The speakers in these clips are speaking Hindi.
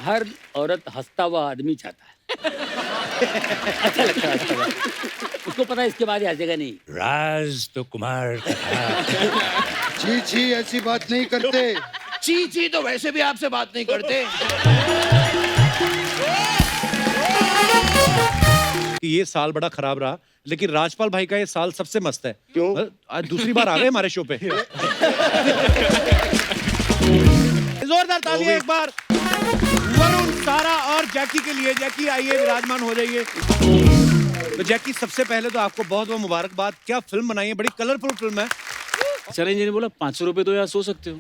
हर औरत हंसता हुआ आदमी चाहता है। अच्छा लगता है हंसता हुआ। उसको पता है इसके बाद ये हंसेगा नहीं। राज तो कुमार का था। जी जी ऐसी बात नहीं करते। ची ची तो वैसे भी आपसे बात नहीं करते। कि ये साल बड़ा खराब रहा, लेकिन राजपाल भाई का ये साल सबसे मस्त है। क्यों? आज दूसरी बार आ गए हमारे शो पे। जोरदार तालियां एक बार वरुण, सारा और जैकी के लिए। जैकी आइए, विराजमान हो जाइए। तो जैकी, सबसे पहले तो आपको बहुत बहुत मुबारकबाद। क्या फिल्म बनाई है, बड़ी कलरफुल फिल्म है। चैलेंज ने बोला 500 रुपए तो यार सो सकते हो।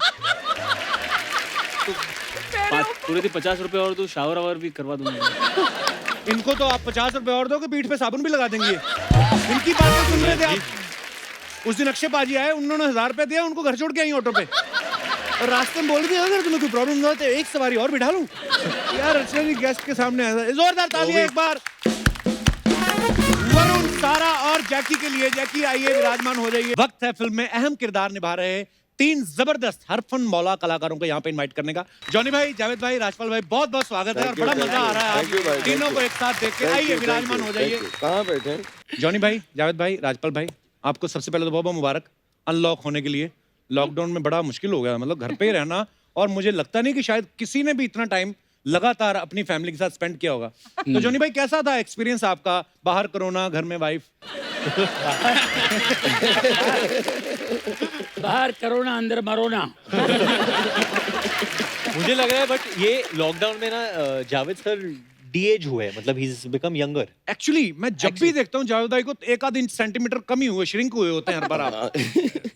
तो पूरे दिन 50 रुपए और तो शावर आवर भी करवा दूंगा। इनको तो आप 50 रुपए और दोगे, पीठ पे साबुन भी लगा देंगे। इनकी बातें सुन रहे थे आप। उस दिन अक्षय पाजी आए, उन्होंने 1000 रुपए दिया, उनको घर छोड़ के आई ऑटो पे। और रास्ते में बोल दिया, अगर तुम्हें कोई प्रॉब्लम ना हो तो एक सवारी और बिठा लूं। यार अर्चना जी गेस्ट के सामने आया। जोरदार तालियां एक बार वरुण, सारा और जैकी के लिए। जैकी आइए, विराजमान हो जाइए। वक्त है फिल्म में अहम किरदार निभा रहे 3 जबरदस्त हरफन मौला कलाकारों को यहाँ पे इनवाइट करने का। जॉनी भाई, जावेद भाई, राजपाल भाई, बहुत बहुत स्वागत है और बड़ा मजा आ रहा है आज तीनों को एक साथ देख के। आइए, विराजमान हो जाइए। कहाँ बैठे? जॉनी भाई, जावेद भाई, राजपाल भाई, आपको सबसे पहले तो बहुत बहुत मुबारक अनलॉक होने के लिए। लॉकडाउन में बड़ा मुश्किल हो गया, मतलब घर पे ही रहना, और मुझे लगता नहीं कि शायद किसी ने भी इतना टाइम लगातार अपनी फैमिली के साथ स्पेंड किया होगा। तो जॉनी भाई, कैसा था एक्सपीरियंस आपका? बाहर कोरोना, घर में वाइफ। बाहर करोना, अंदर मरोना। मुझे लग रहा है बट ये लॉकडाउन में ना जावेद सर डी-एज हुए, मतलब he is become younger. Actually मैं जब भी देखता हूँ जावेद भाई को, तो 1 आध इंच सेंटीमीटर कम ही हुए, श्रिंक हुए होते हैं हर बार आप।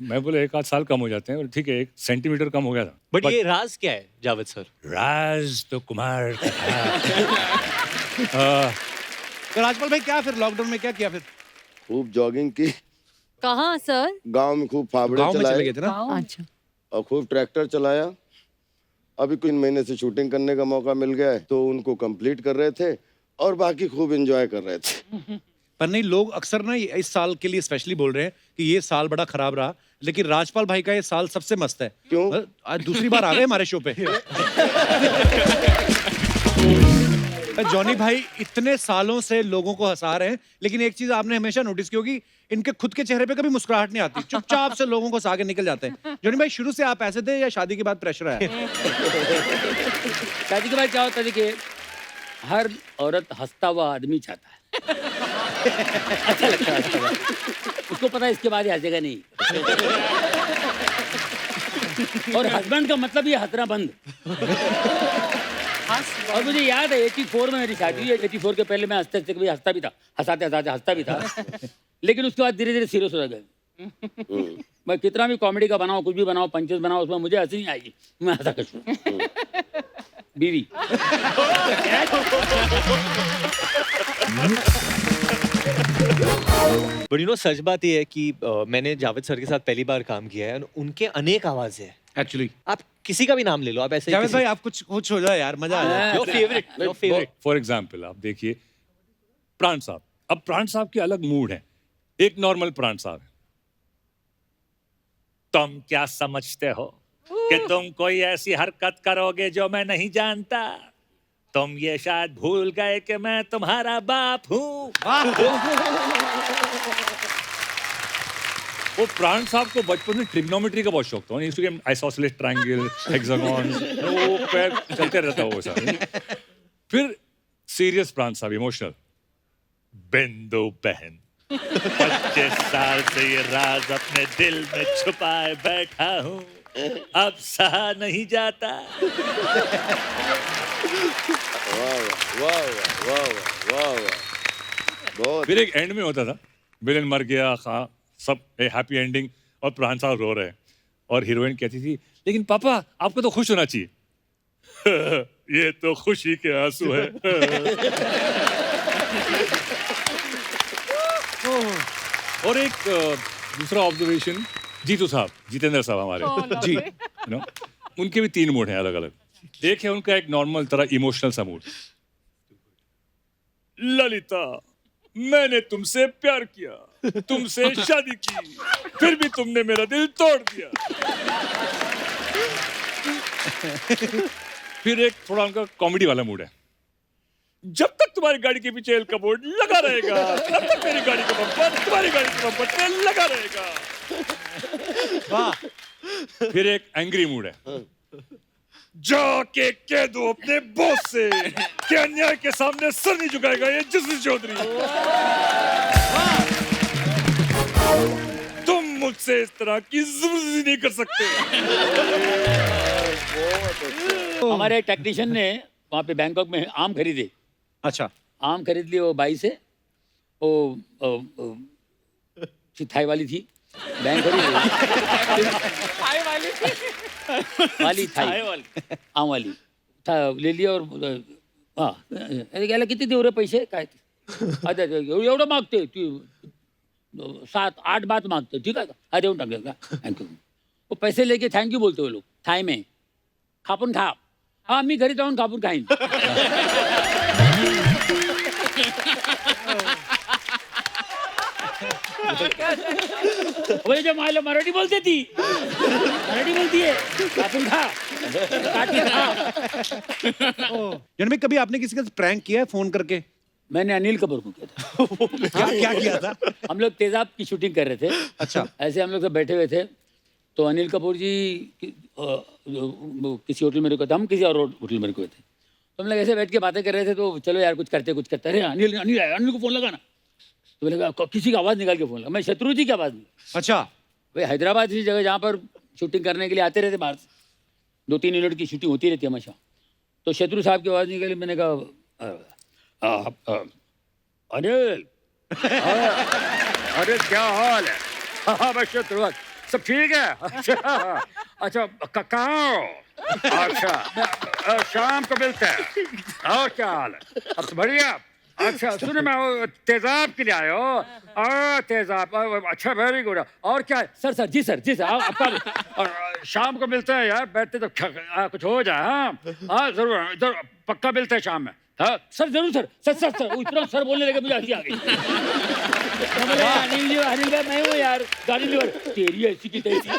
मैं बोले 1 आध साल कम हो जाते हैं, और ठीक है 1 सेंटीमीटर कम हो गया था। बट ये राज क्या है जावेद सर? राज तो कुमार का था। तो राजपाल भाई, क्या फिर लॉकडाउन में क्या किया फिर? खूब जॉगिंग की, कहाँ सर? गांव में खूब फावड़े गाँव में चले चलाए गए थे ना। अच्छा। और खूब ट्रैक्टर चलाया। अभी कुछ महीने से शूटिंग करने का मौका मिल गया है, तो उनको कंप्लीट कर रहे थे और बाकी खूब एंजॉय कर रहे थे। पर नहीं, लोग अक्सर ना इस साल के लिए स्पेशली बोल रहे हैं कि ये साल बड़ा खराब रहा, लेकिन राजपाल भाई का ये साल सबसे मस्त है। क्यों? आज दूसरी बार आ गए हमारे शो पे। जॉनी भाई इतने सालों से लोगों को हंसा रहे हैं, लेकिन एक चीज आपने हमेशा नोटिस की होगी, इनके खुद के चेहरे पे कभी मुस्कुराहट नहीं आती, चुपचाप से लोगों को हंसा के निकल जाते हैं। जॉनी भाई, शुरू से आप ऐसे थे या शादी के बाद प्रेशर आया? शादी के बाद क्या होता है, देखिए हर औरत हंसता हुआ आदमी चाहता है। अच्छा लगता है हंसता हुआ। उसको पता है इसके बाद ये हंसेगा नहीं। और हस्बैंड का मतलब ये हंसना बंद। और मुझे याद है 84 में मेरी शादी हुई है। 84 के पहले मैं हंसते कभी हंसता भी था, हंसाते हंसाते हंसता भी था, लेकिन उसके बाद धीरे धीरे सीरियस हो गए। मैं कितना भी कॉमेडी का बनाऊं, कुछ भी बनाऊं, पंचेस बनाऊं, उसमें मुझे हंसी नहीं आएगी, मैं हंसा कर बीवी। बट यू नो, सच बात ये है कि मैंने जावेद सर के साथ पहली बार काम किया है। उनके अनेक आवाजें हैं। एक्चुअली आप किसी का भी नाम ले लो, आप ऐसे जावेद भाई, आप कुछ हो जाए यार, मजा आ जाए। Your favourite. फॉर एग्जाम्पल आप देखिए प्राण साहब। अब प्राण साहब के अलग मूड है। एक नॉर्मल प्राण साहब है, तुम क्या समझते हो कि तुम कोई ऐसी हरकत करोगे जो मैं नहीं जानता? तुम ये शायद भूल गए कि मैं तुम्हारा बाप हूँ। वो प्राण साहब को बचपन में ट्रिग्नोमेट्री का बहुत शौक था। आइसोसेलेस ट्रायंगल, हेक्सागन, वो पैर चलते रहता वो सब। फिर सीरियस प्राण साहब, इमोशनल। बिंदु बहन, 25 साल से ये राज अपने दिल में छुपाए बैठा हूँ, अब सहा नहीं जाता। वाह वाह वाह वाह वाह। बहुत। फिर एक एंड में होता था, विलेन मर गया, सब हैप्पी एंडिंग, और प्राण साहब रो रहे हैं, और हीरोइन कहती थी लेकिन पापा आपको तो खुश होना चाहिए। ये तो खुशी के आंसू है। और एक दूसरा ऑब्जर्वेशन, जीतू साहब, जितेंद्र साहब हमारे जी, यू नो, उनके भी 3 मूड हैं अलग अलग। एक है उनका एक नॉर्मल तरह इमोशनल सा मूड। ललिता, मैंने तुमसे प्यार किया, तुमसे शादी की, फिर भी तुमने मेरा दिल तोड़ दिया। फिर एक थोड़ा उनका कॉमेडी वाला मूड है। जब तक तुम्हारी गाड़ी के पीछे एल कबोर्ड लगा रहेगा, तब तक मेरी गाड़ी का बम्पर तुम्हारी गाड़ी के बम्पर पे लगा रहेगा। वाह। फिर एक एंग्री मूड है। जाके कह दो अपने बॉस से कि अन्याय के सामने सर नहीं झुकाएगा ये जस्टिस चौधरी। तुम मुझसे इस तरह की जबरदस्ती नहीं कर सकते। हमारे टेक्नीशियन ने वहाँ पे बैंकॉक में आम खरीदे। अच्छा। आम खरीद लिए वो बाई से, वो थाई वाली थी, बैंक खरीद वाली थाई आम वाली था, ले लिया और हाँ गेला किती देऊ रे पैसे काय ते? अच्छा एवढं मागते तू 7-8 बात मागते, ठीक आहे का? हा देऊन टाकलं का? थँक्यू. वो पैसे लेके थँक्यू बोलते वो लोग थाई में. खापून खा. हाँ मी घरी जाऊन खापून खाईन. वही जो मायला मराठी बोलते ती, मराठी बोलतीये खापून खा, काटी खा. यानी कभी आपने किसी का प्रैंक किया है फोन करके? मैंने अनिल कपूर को किया था. क्या किया था? हम लोग तेजाब की शूटिंग कर रहे थे. अच्छा. ऐसे हम लोग सब बैठे हुए थे तो अनिल कपूर जी किसी होटल में रुके थे, हम किसी और होटल में रुके थे. तो हम लोग ऐसे बैठ के बातें कर रहे थे तो चलो यार कुछ करते. अरे अनिल अनिल अनिल को फोन लगा ना. तो बोले किसी का आवाज़ निकाल के फोन लगा. मैं शत्रु जी की आवाज़ में. अच्छा. भाई हैदराबाद की जगह जहाँ पर शूटिंग करने के लिए आते रहते बाहर से, 2-3 मिनट की शूटिंग होती रहती है हमेशा. तो शत्रु साहब की आवाज़ निकाली. मैंने कहा अनिल अरे क्या हाल है? हाँ बस शत्रु सब ठीक है. अच्छा कहाँ हो? अच्छा शाम को मिलते हैं. और क्या हाल है? अब तो बढ़िया. अच्छा सुने मैं तेजाब के लिए आए हो? तेजाब. अच्छा वेरी गुड. और क्या है? सर जी सर आपका शाम को मिलते हैं यार. बैठते तो कुछ हो जाए. हाँ जरूर पक्का मिलते हैं शाम में. हाँ सर जरूर सर. वो इतना सर बोलने लगे मुझे हंसी आ गई. अनिल भाई मैं हूँ यार गाड़ी लीवर. तेरी ऐसी की तैसी.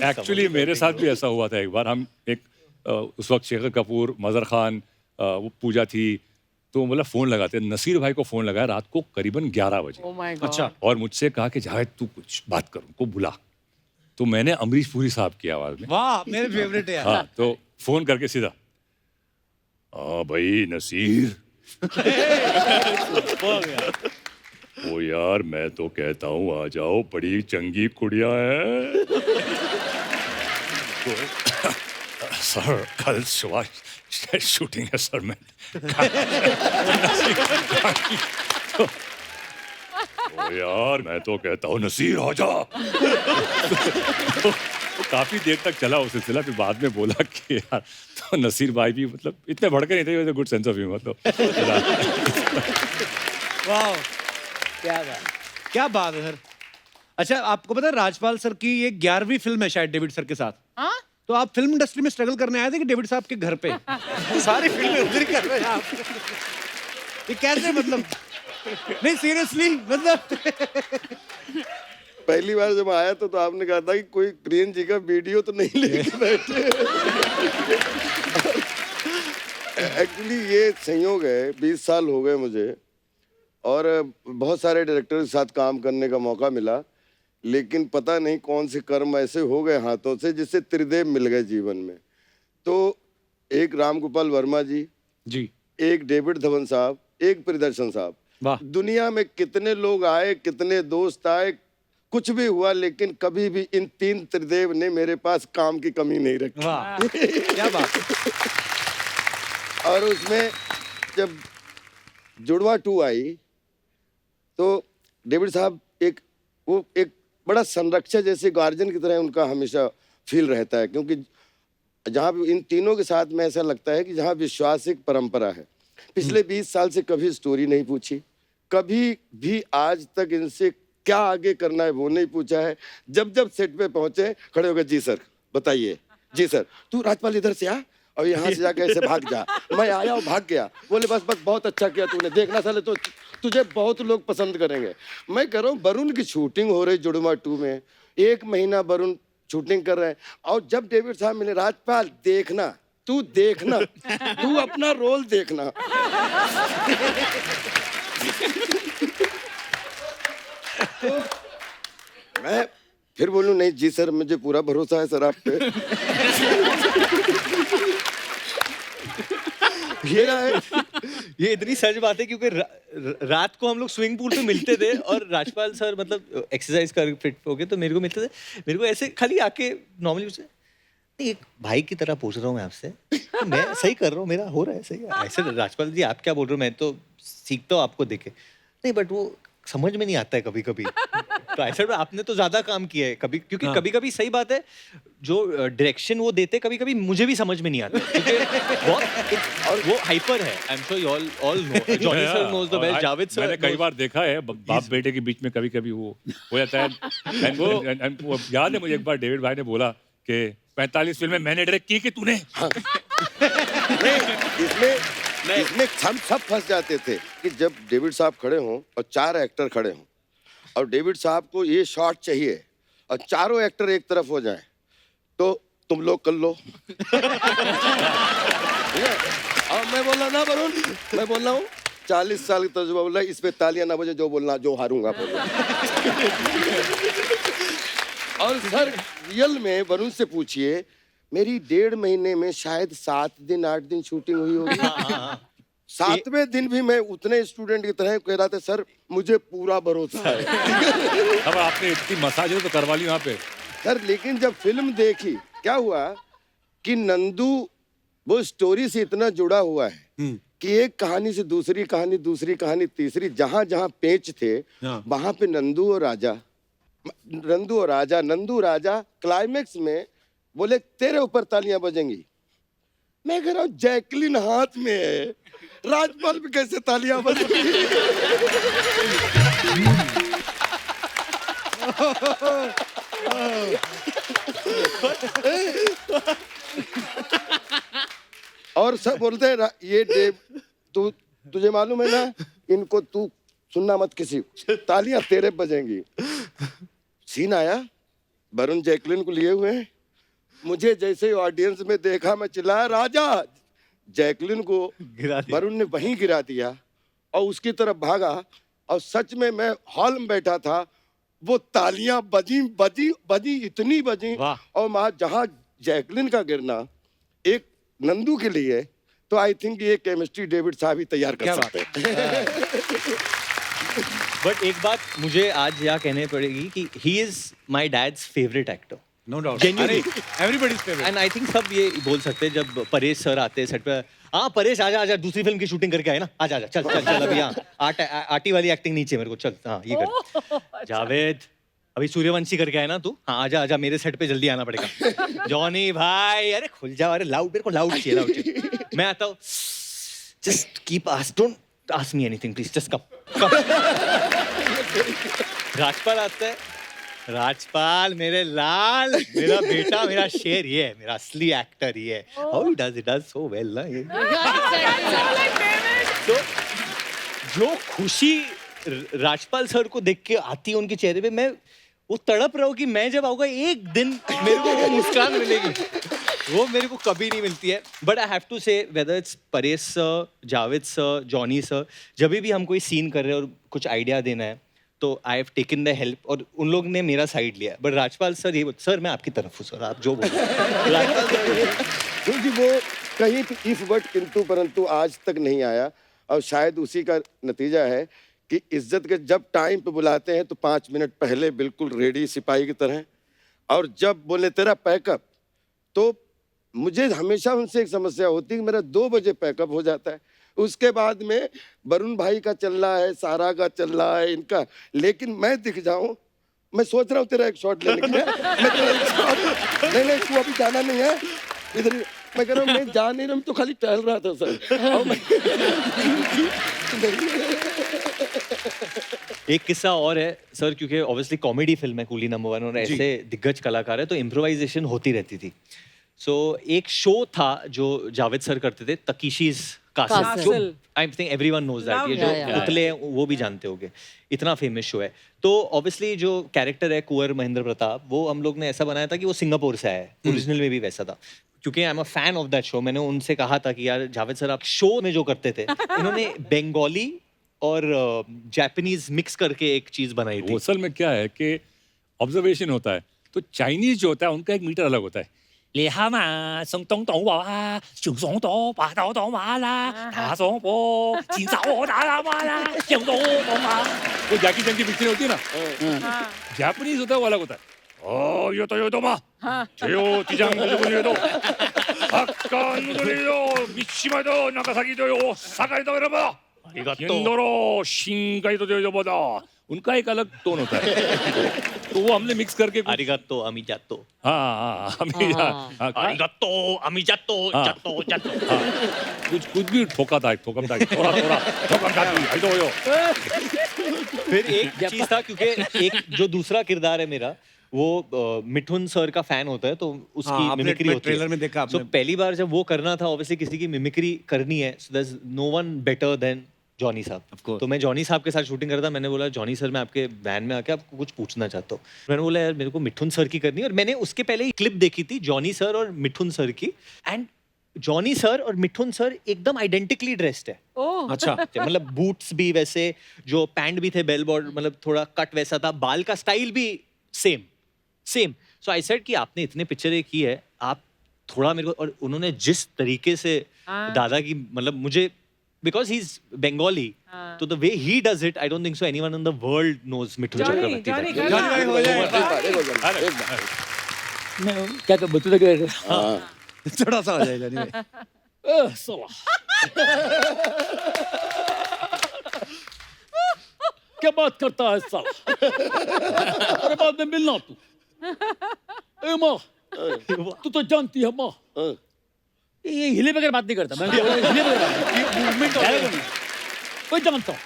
एक्चुअली मेरे साथ भी ऐसा हुआ था एक बार. हम एक उस वक्त शेखर कपूर, मजहर खान, वो पूजा थी, तो मतलब फ़ोन लगाते. नसीर भाई को फ़ोन लगाया रात को करीबन 11 बजे. अच्छा. और मुझसे कहा कि जावेद तू कुछ बात कर, उनको बुला. तो मैंने अमरीश पुरी साहब की आवाज़ में. वाह मेरे फेवरेट है यार. हाँ तो फ़ोन करके सीधा हाँ भाई नसीर. ओ यार मैं तो कहता हूँ आ जाओ, बड़ी चंगी कुड़िया है. सर कल सुबह शूटिंग है सर. मैं ओ यार मैं तो कहता हूँ नसीर आ जा. तो काफी देर तक चला वो सिलसिला. फिर बाद में बोला कि यार तो नसीर भाई भी मतलब इतने भड़के नहीं थे. वैसे गुड सेंस ऑफ ह्यूमर. तो वाह क्या बात है सर. अच्छा आपको पता है राजपाल सर की ये 11वीं फिल्म है शायद डेविड सर के साथ. तो आप फिल्म इंडस्ट्री में स्ट्रगल करने आए थे कि डेविड साहब के घर पे? सारी फिल्में उधर ही कर रहे हैं आप. ये कैसे मतलब? नहीं सीरियसली मतलब. पहली बार जब आया तो आपने कहा था कि कोई प्रियन जी का वीडियो तो नहीं लेके बैठे. एक्चुअली ये संयोग है. 20 साल हो गए मुझे और बहुत सारे डायरेक्टर के साथ काम करने का मौका मिला, लेकिन पता नहीं कौन से कर्म ऐसे हो गए हाथों से जिससे त्रिदेव मिल गए जीवन में. तो एक राम गोपाल वर्मा जी, एक डेविड धवन साहब, एक प्रियदर्शन साहब. दुनिया में कितने लोग आए, कितने दोस्त आए, कुछ भी हुआ, लेकिन कभी भी इन 3 त्रिदेव ने मेरे पास काम की कमी नहीं रखी. क्या बात. और उसमें जब जुड़वा 2 आई तो डेविड साहब एक बड़ा संरक्षक जैसे गार्जियन की तरह उनका हमेशा फील रहता है, क्योंकि जहाँ भी इन तीनों के साथ में ऐसा लगता है कि जहाँ विश्वास एक परंपरा है. पिछले 20 साल से कभी स्टोरी नहीं पूछी, कभी भी आज तक इनसे क्या आगे करना है वो नहीं पूछा है. जब सेट पे पहुंचे खड़े हो गए, जी सर बताइए, जी सर तू राजपाल इधर से आ और यहाँ से जाके ऐसे भाग जा. मैं आया और भाग गया. बोले बस बहुत अच्छा किया तूने, देखना साले तो तुझे बहुत लोग पसंद करेंगे. मैं कह रहा हूँ वरुण की शूटिंग हो रही जुड़वा 2 में. 1 महीना वरुण शूटिंग कर रहे हैं, और जब डेविड साहब मिले, राजपाल देखना, तू देखना, तू अपना रोल देखना। तो मैं फिर बोलूं, नहीं जी सर, मुझे पूरा भरोसा है सर आप पे। ये ये इतनी सच बात है क्योंकि रात को हम लोग स्विमिंग पूल पे मिलते थे और राजपाल सर मतलब एक्सरसाइज कर फिट हो गए तो मेरे को मिलते थे, मेरे को ऐसे खाली आके नॉर्मली पूछते, नहीं एक भाई की तरह पूछ रहा हूँ मैं आपसे, मैं सही कर रहा हूँ, मेरा हो रहा है सही। ऐसे राजपाल जी आप क्या बोल रहे हो, मैं तो सीखता हूँ आपको देखे। नहीं बट वो समझ में नहीं आता है कभी कभी। तो ऐसा आपने तो ज्यादा काम किया है कभी, क्योंकि कभी कभी सही बात है जो डायरेक्शन वो देते कभी कभी मुझे भी समझ में नहीं आता है, क्योंकि और वो हाइपर है। I am sure you all know, Johnny sir knows the best, Javed sir मैंने कई बार देखा है बाप बेटे के बीच में कभी कभी वो हो जाता है। वो याद है मुझे, एक बार डेविड भाई ने बोला कि 45 फिल्में मैंने डायरेक्ट की कि तूने। इसमें हम सब फंस जाते थे कि जब डेविड साहब खड़े हों और 4 एक्टर खड़े हों और डेविड साहब को ये शॉट चाहिए और चारों एक्टर एक तरफ हो जाएं, तो तुम लोग कर लो। और मैं बोला ना वरुण, मैं बोल रहा हूँ 40 साल का तजुर्बा, बोला इस पे तालियां ना बजे, जो बोलना जो हारूंगा बोलना। और सर रियल में वरुण से पूछिए, मेरी 1.5 महीने में शायद 7 दिन 8 दिन शूटिंग हुई होगी। 7वें दिन भी मैं उतने स्टूडेंट की तरह कह रहा था, सर मुझे पूरा भरोसा है। अब आपने इतनी मसाज तो करवा ली वहाँ पे सर, लेकिन जब फिल्म देखी क्या हुआ कि नंदू वो स्टोरी से इतना जुड़ा हुआ है कि एक कहानी से दूसरी कहानी, दूसरी कहानी तीसरी, जहां जहां पेच थे वहां पे नंदू और राजा क्लाइमेक्स में बोले तेरे ऊपर तालियां बजेंगी। मैं कह रहा हूँ जैकलिन हाथ में है, राजपाल पे कैसे तालियां बजेंगी? और सब बोलते हैं ये डेव तुझे मालूम है ना, इनको तू सुनना मत किसी, तालियां तेरे बजेंगी। सीन आया, वरुण जैकलिन को लिए हुए हैं, मुझे जैसे ऑडियंस में देखा मैं चिल्लाया राजा, जैकलिन को वरुण ने वहीं गिरा दिया और उसकी तरफ भागा, और सच में मैं हॉल में बैठा था, वो तालियां बजी इतनी बजी, और वहां जहां जैकलिन का गिरना एक नंदू के लिए, तो आई थिंक ये केमिस्ट्री डेविड साहब ही तैयार कर सकते हैं। बट एक बात मुझे आज यहाँ कहने पड़ेगी कि he is my dad's favourite actor, no doubt, everybody's favourite. And I think सब ये बोल सकते हैं जब परेश सर आते हैं सेट पे, हाँ परेश आजा आजा, दूसरी फिल्म की शूटिंग करके आए ना, आजा आजा, चल चल चल, अभी यहाँ आटी वाली एक्टिंग नीचे मेरे को, चल हाँ ये कर। जावेद अभी सूर्यवंशी करके आए ना तू, हाँ आजा आजा, मेरे सेट पे जल्दी आना पड़ेगा। जॉनी भाई अरे खुल जाओ, अरे लाउड, मेरे को लाउड चाहिए, लाउड चाहिए। मैं आता हूँ, just keep don't ask me anything please, just come. Rajpal आता है, राजपाल मेरे लाल, मेरा बेटा, मेरा शेर, ये है मेरा असली एक्टर, ये है। How he does so well ना ये। तो जो खुशी राजपाल सर को देख के आती है उनके चेहरे पे, मैं वो तड़प रहा हूँ कि मैं जब आऊंगा एक दिन मेरे को वो मुस्कान मिलेगी, वो मेरे को कभी नहीं मिलती है। बट आई हैव टू से whether it's Paresh sir, Javed sir, Johnny sir, जब भी हम कोई सीन कर रहे हैं और कुछ आइडिया देना है तो I have taken the help, और उन लोग ने मेरा साइड लिया। बट राजपाल सर ये सर मैं आपकी तरफ हूँ सर, आप जो बोलो। क्योंकि वो कहीं भी इफ बट किंतु परंतु आज तक नहीं आया, और शायद उसी का नतीजा है कि इज्जत के जब टाइम पे बुलाते हैं तो 5 मिनट पहले बिल्कुल रेडी सिपाही की तरह, और जब बोले तेरा पैकअप, तो मुझे हमेशा उनसे एक समस्या होती है कि मेरा 2 बजे पैकअप हो जाता है, उसके बाद में वरुण भाई का चल रहा है, सारा का चल रहा है, इनका, लेकिन मैं दिख जाऊं, मैं सोच रहा हूँ तेरा एक शॉट लेने के लिए, नहीं तू अभी जाना नहीं है इधर, मैं कह रहा हूँ मैं जा नहीं रहा, मैं तो खाली टहल रहा था सर। एक किस्सा और है सर, क्योंकि ऑब्वियसली कॉमेडी फिल्म है कूली नंबर 1 और ऐसे दिग्गज कलाकार है तो इम्प्रोवाइजेशन होती रहती थी। सो एक शो था जो जावेद सर करते थे, तकीशीज कासल कासल। जो I think everyone knows that, ये जो Yeah, yeah. पुतले हैं वो भी जानते होंगे, इतना फेमस शो है। तो ऑब्वियसली जो कैरेक्टर है कुंवर महेंद्र प्रताप, वो हम लोग ने ऐसा बनाया था कि वो सिंगापुर से आया है, ओरिजिनल में भी वैसा था। क्योंकि I am a fan of that show, मैंने उनसे कहा था कि यार जावेद सर आप शो में जो करते थे, इन्होंने बंगाली और जापानीज मिक्स करके एक चीज बनाई वो थी। असल में क्या है कि ऑब्जर्वेशन होता है, तो चाइनीज जो होता है उनका एक मीटर अलग होता है। ले हामा संग तोंग तोंग वा शुंग सोंग तो पा दो तो माला ता सोंग पो चिन साओ दा दा माला शुंग दो तो मा, वो जैकी चैन की पिक्चर होती है ना, जापानीज होता है वो अलग होता है। ओ यो तो मा 제요 디장을 돌려도 아까운 돌려도 미치마도 나가사기도요 사가이도 여러분 인도로 신가이도 여러분, उनका एक अलग टोन होता है। तो वो हमने मिक्स करके आरिगातो अमिजातो, आरिगातो अमिजातो, हाँ। जातो जातो। कुछ भी ठोका था थोड़ा ठोका था आइदोयो। फिर एक चीज था, क्योंकि एक जो दूसरा किरदार है मेरा, वो मिठुन सर का फैन होता है, तो उसकी हाँ, आपने मिमिक्री होती है। ट्रेलर में देखा So, आपने। पहली बार जब वो करना था, ऑब्वियसली किसी की मिमिक्री करनी है, so there is no one better than Johnny Of साहब। course. तो मैं जॉनी साहब के साथ शूटिंग कर रहा था, मैंने बोला जॉनी सर मैं आपके वैन में आके आपको कुछ पूछना चाहता हूँ। मैंने बोला यार मेरे को मिठुन सर की करनी है, और मैंने उसके पहले ही क्लिप देखी थी जॉनी सर और मिठुन सर की, एंड जॉनी सर और मिठुन सर एकदम आइडेंटिकली ड्रेस्ड है। ओह अच्छा, मतलब बूट्स भी वैसे, जो पैंट भी थे बेल बॉर्डर, मतलब थोड़ा कट वैसा था, बाल का स्टाइल भी सेम। सो आई सेड कि आपने इतने पिक्चरें की है, आप थोड़ा मेरे को, और उन्होंने जिस तरीके से दादा की, मतलब मुझे, बिकॉज ही इज बंगाली, तो the way he does it, I don't think so anyone in the world knows Mithun Chakraborty. Johnny भाई हो जाए एक बार एक बार मैं क्या कर बतू लगे थोड़ा सा हो जाए जॉनी भाई। साला क्या बात करता है साला? अरे बाद में मिलना तू। ए माँ, तू तो जानती है माँ, ये हिले बगैर बात नहीं करता मैं, हिले बगैर बात मूवमेंट मैं जानता हूँ,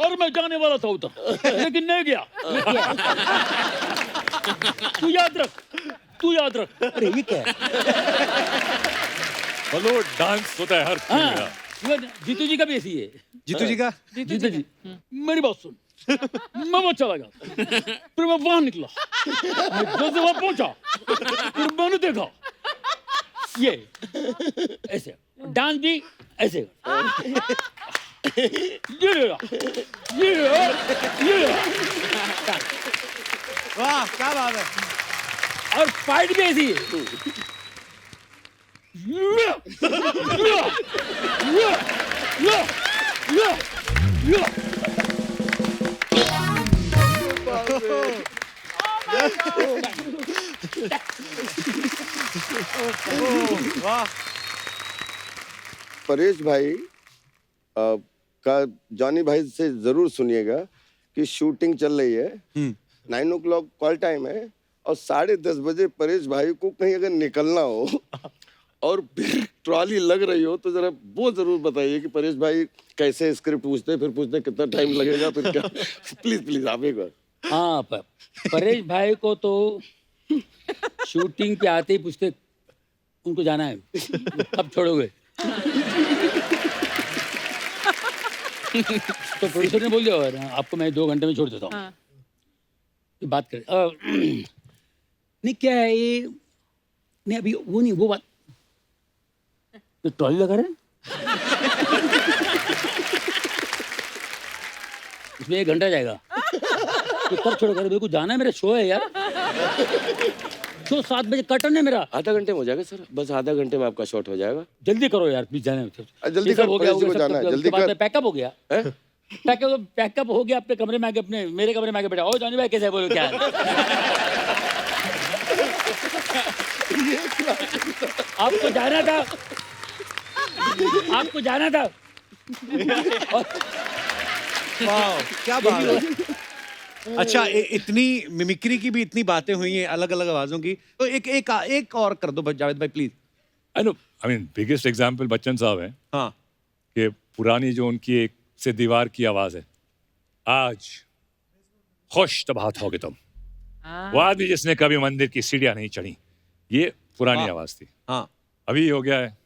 और मैं जाने वाला था उधर, लेकिन नहीं गया। तू याद रख। अरे ये क्या है? मतलब डांस होता है हर फिल्म हाँ, का। जीतू जी का भी ऐसी है। जीतू जी का जीतू जी मेरी बात सुन, मैं वहां चला गया, फिर मैं वहां निकला, मैं जैसे वहां पहुंचा, फिर मैंने देखा ये ऐसे डांस भी ऐसे ये वाह क्या बात है। और फाइट भी ऐसी है। वाह परेश भाई का जॉनी भाई से जरूर सुनिएगा कि शूटिंग चल रही है, 9 o'clock कॉल टाइम है, और 10:30 बजे परेश भाई को कहीं अगर निकलना हो और फिर ट्रॉली लग रही हो, तो जरा वो जरूर बताइए कि परेश भाई कैसे स्क्रिप्ट पूछते, फिर पूछते कितना टाइम लगेगा, फिर क्या। प्लीज आप एक बार। हाँ, परेश भाई को तो शूटिंग के आते ही पूछते उनको जाना है, कब छोड़ोगे? तो प्रोड्यूसर ने बोल दिया और आपको मैं 2 घंटे में छोड़ देता हूँ। ये बात करें नहीं क्या है ये, नहीं अभी वो नहीं, वो बात तो ट्रॉली लगा रहे हैं इसमें 1 घंटा जाएगा, तो कब छोड़ेगा? मेरे को जाना है, मेरा शो है यार, शो 7 बजे कर्टन है मेरा। आधा घंटे में हो जाएगा सर, बस आधा घंटे में आपका शॉट हो जाएगा। जल्दी करो यार प्लीज, जाना है। जल्दी ये सब कर, हो गया, परेश जी को जाना है, जल्दी कर। पैकअप हो गया, पैकअप हो गया, अपने कमरे में आके, अपने मेरे कमरे में आके बैठा। ओ जॉनी भाई कैसे बोलो क्या है? आपको जाना था, आपको जाना था। वाह क्या बात है। अच्छा इतनी मिमिक्री की भी इतनी बातें हुई हैं अलग अलग आवाजों की, तो एक और कर दो जावेद भाई please. I know, I mean biggest example Bachchan साहब हैं हाँ कि पुरानी जो उनकी एक से दीवार की आवाज है, आज खुश तबाहत होगे तुम, वो आदमी जिसने कभी मंदिर की सीढ़ियां नहीं चढ़ी, ये पुरानी हाँ। आवाज थी। हाँ अभी हो गया है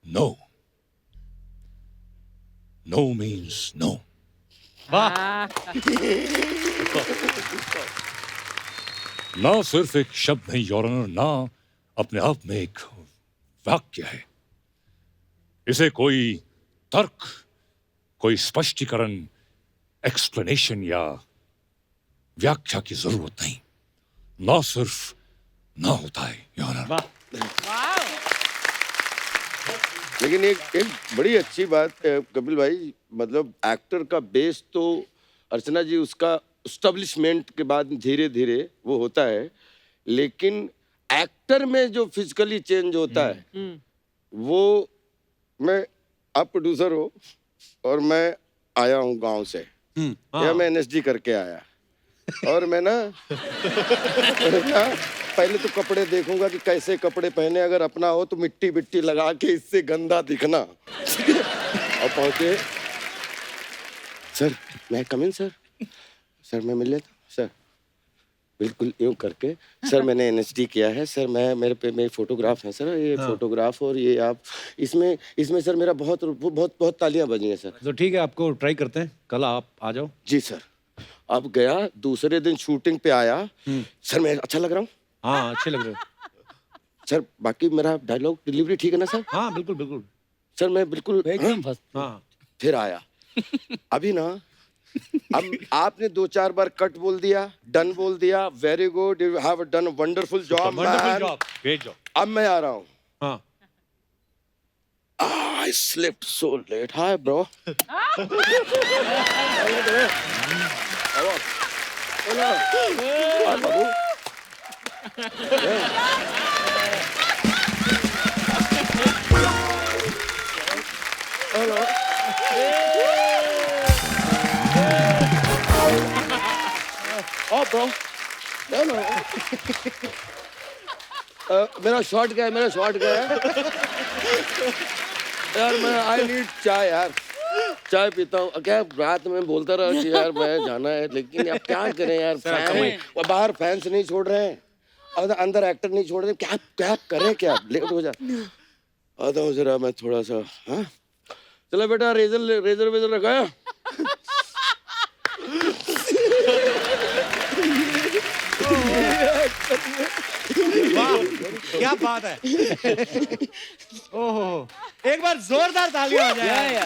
नो, नो मीन्स नो। ना सिर्फ एक शब्द नहीं योर ऑनर, ना अपने आप में एक वाक्य है। इसे कोई तर्क, कोई स्पष्टीकरण, एक्सप्लेनेशन या व्याख्या की जरूरत नहीं। ना सिर्फ ना होता है योर ऑनर। लेकिन एक बड़ी अच्छी बात कपिल भाई, मतलब एक्टर का बेस तो अर्चना जी उसका एस्टेब्लिशमेंट के बाद धीरे धीरे वो होता है, लेकिन एक्टर में जो फिजिकली चेंज होता है वो, मैं, आप प्रोड्यूसर हो और मैं आया हूँ गांव से, या मैं एनएसडी करके आया, और मैं ना पहले तो कपड़े देखूंगा कि कैसे कपड़े पहने, अगर अपना हो तो मिट्टी बिट्टी लगा के इससे गंदा दिखना। और पहुंचे, सर मैं कम इन सर, सर मैं मिल लेता हूं सर, बिल्कुल यूं करके, सर मैंने एनएसडी किया है सर, मैं मेरे पे मेरे फोटोग्राफ है सर, ये फोटोग्राफ, और ये आप इसमें सर मेरा बहुत बहुत बहुत तालियां बजी हैं सर। तो ठीक है, आपको ट्राई करते हैं, कल आप आ जाओ। जी सर। अब गया, दूसरे दिन शूटिंग पे आया, सर मैं अच्छा लग रहा हूँ? हाँ अच्छे लग रहे हो सर, बाकी मेरा डायलॉग डिलीवरी ठीक है ना सर? हाँ बिल्कुल बिल्कुल सर मैं बिल्कुल एकदम फर्स्ट। हाँ। फिर आया, अभी ना, अब आपने 2-4 बार कट बोल दिया, डन बोल दिया, very good, you have done wonderful job man, great job. अब मैं आ रहा हूँ। हाँ। I slept so late. Hi, bro. Hello. Hi, babu. Hello. Oh, bro. Hello. मेरा शॉट गया, मेरा शॉट गया यार, मैं आई नीड चाय यार, चाय पीता हूँ। क्या रात में बोलता रहा कि यार मैं जाना है, लेकिन अब क्या करें यार, फैन बाहर फैंस नहीं छोड़ रहे हैं, अंदर एक्टर नहीं छोड़ रहे, क्या क्या करें, क्या लेट हो जा। आता हूँ जरा मैं थोड़ा सा। हाँ चलो बेटा, रेजर वेजर रखा है? वाह क्या बात है। ओहो, एक बार जोरदार तालियां हो जाए।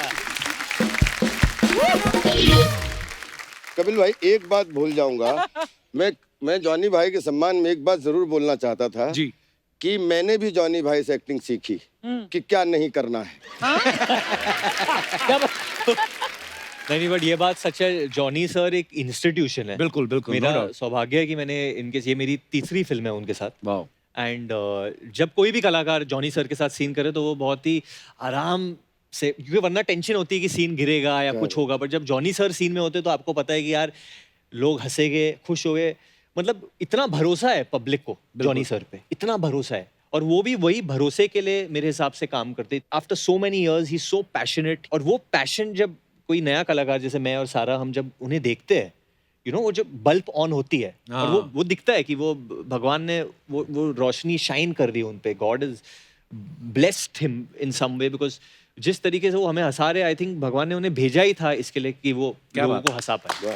कपिल भाई एक बात भूल जाऊंगा, मैं जॉनी भाई के सम्मान में एक बात जरूर बोलना चाहता था जी, कि मैंने भी जॉनी भाई से एक्टिंग सीखी कि क्या नहीं करना है। नहीं बट ये बात सच है, जॉनी सर एक इंस्टीट्यूशन है। बिल्कुल बिल्कुल। मेरा सौभाग्य है कि मैंने इनके, ये मेरी तीसरी फिल्म है उनके साथ। वाह। एंड जब कोई भी कलाकार जॉनी सर के साथ सीन करे तो वो बहुत ही आराम से, क्योंकि वरना टेंशन होती है कि सीन गिरेगा या कुछ होगा, बट जब जॉनी सर सीन में होते तो आपको पता है कि यार लोग हंसेंगे, खुश होंगे, मतलब इतना भरोसा है पब्लिक को जॉनी सर पे, इतना भरोसा है, और वो भी वही भरोसे के लिए मेरे हिसाब से काम करते। आफ्टर सो मेनी इयर्स ही सो पैशनेट, और वो पैशन जब कोई नया कलाकार जैसे मैं और सारा, हम जब उन्हें देखते हैं, यू नो, वो जब बल्ब ऑन होती है और वो दिखता है कि वो भगवान ने वो रोशनी शाइन कर दी उन पे, God is blessed him in some way, because जिस तरीके से वो हमें हंसा रहे, आई थिंक भगवान ने उन्हें भेजा ही था इसके लिए कि वो लोगों को हंसा पाए।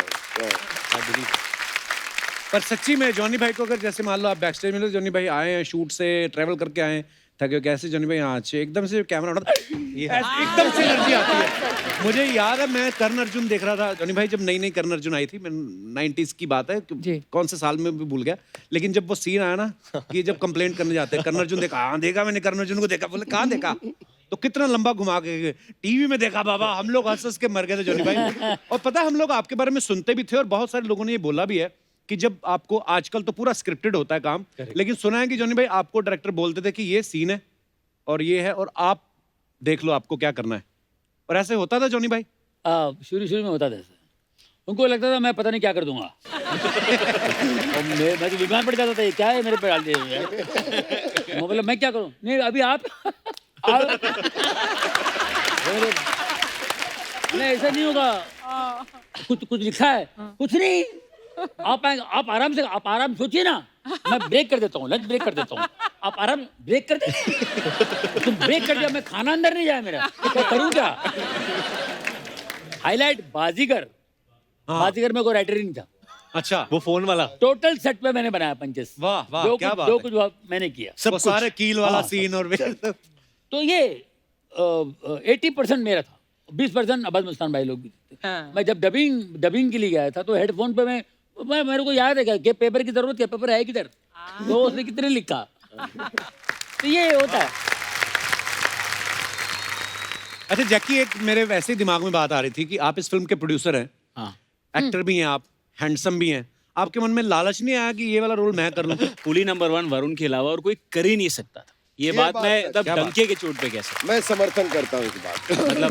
पर सच्ची में जॉनी भाई को अगर जैसे मान लो आप बैक स्टेज मिले, जॉनी भाई आए हैं शूट से, ट्रैवल करके आए हैं, थके कैसे जॉनी भाई यहाँ अच्छे, एकदम से कैमरा उठा, एकदम से एनर्जी आती है। मुझे याद है मैं कर्ण अर्जुन देख रहा था, जॉनी भाई जब नई कर्ण अर्जुन आई थी, मैं 90s की बात है, कौन से साल में भी भूल गया, लेकिन जब वो सीन आया ना कि जब कंप्लेंट करने जाते हैं, कर्ण अर्जुन देखा, हाँ देखा मैंने कर्ण अर्जुन को देखा, बोले कहाँ देखा, तो कितना लंबा घुमा के, टीवी में देखा बाबा, हम लोग हंस के मर गए थे जॉनी भाई। और पता है हम लोग आपके बारे में सुनते भी थे, और बहुत सारे लोगों ने ये बोला भी है कि जब आपको, आजकल तो पूरा स्क्रिप्टेड होता है काम, लेकिन सुना है कि जॉनी भाई आपको डायरेक्टर बोलते थे कि ये सीन है और ये है और आप देख लो आपको क्या करना है, और ऐसे होता था जॉनी भाई? शुरू में होता था ऐसा, उनको लगता था मैं पता नहीं क्या कर दूंगा। और मैं तो बीमार पड़ जाता था, ये क्या है मेरे पे डाल दिए, मतलब मैं क्या करूं, नहीं अभी आप नहीं ऐसा नहीं होगा, कुछ लिखा है, कुछ नहीं, आप आराम से, आप आराम सोचिए ना, मैं ब्रेक कर देता हूँ, लंच ब्रेक कर देता हूँ, आप आराम ब्रेक कर दे। तुम ब्रेक कर दिया, मैं खाना अंदर नहीं जाए मेरा, क्या करूं क्या? हाईलाइट बाजीगर। बाजीगर में कोई राइटर ही नहीं था, अच्छा वो फोन वाला टोटल सेट पे मैंने बनाया पंचेस। वाह वाह जो क्या कुछ बात जो है। कुछ हुआ मैंने किया। सब सारे कील वाला हाँ। सीन और तो ये 80% मेरा था, 20% अब्बास मस्तान भाई लोग भी थे। मैं जब डबिंग के लिए गया था तो हेडफोन पे मैं मेरे को याद है कि पेपर की जरूरत है, पेपर है किधर, तो उसने कितने लिखा। तो ये होता है। अच्छा जैकी, एक मेरे वैसे ही दिमाग में बात आ रही थी कि आप इस फिल्म के प्रोड्यूसर हैं, हाँ एक्टर भी हैं, आप हैंडसम भी हैं, आपके मन में लालच नहीं आया कि ये वाला रोल मैं कर लूं? पुली नंबर 1 वरुण के अलावा और कोई कर ही नहीं सकता था। ये बात मैं है। तब क्या बात? डंके के चोट पे कह सकता मैं समर्थन करता हूँ इस बात का। हूँ। मतलब